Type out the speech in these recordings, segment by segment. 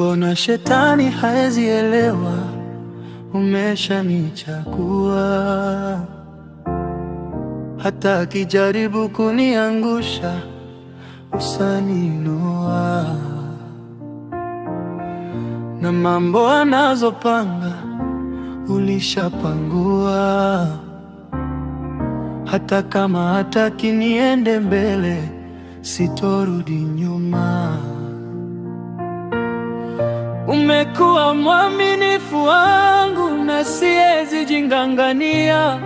Mbona shetani haezi elewa umeshanichagua? Hata akijaribu kuniangusha usaninua, na mambo anazopanga ulishapangua. Hata kama hataki niende mbele, sitorudi nyuma. Umekuwa mwaminifu wangu na siwezi jingangania.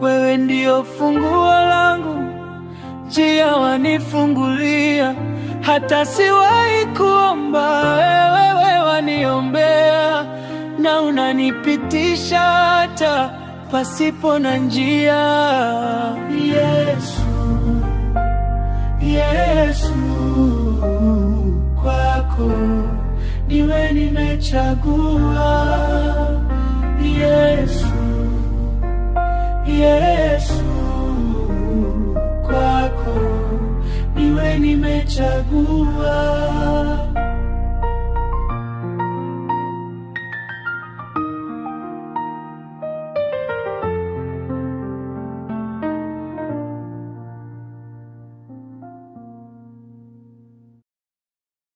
Wewe ndio funguo langu, njia wanifungulia. Hata siwahi kuomba, wewe waniombea. Na unanipitisha hata pasipo na njia. Yesu, Yesu, kwako niwe nimechagua. Yesu, Yesu, kwako niwe nimechagua.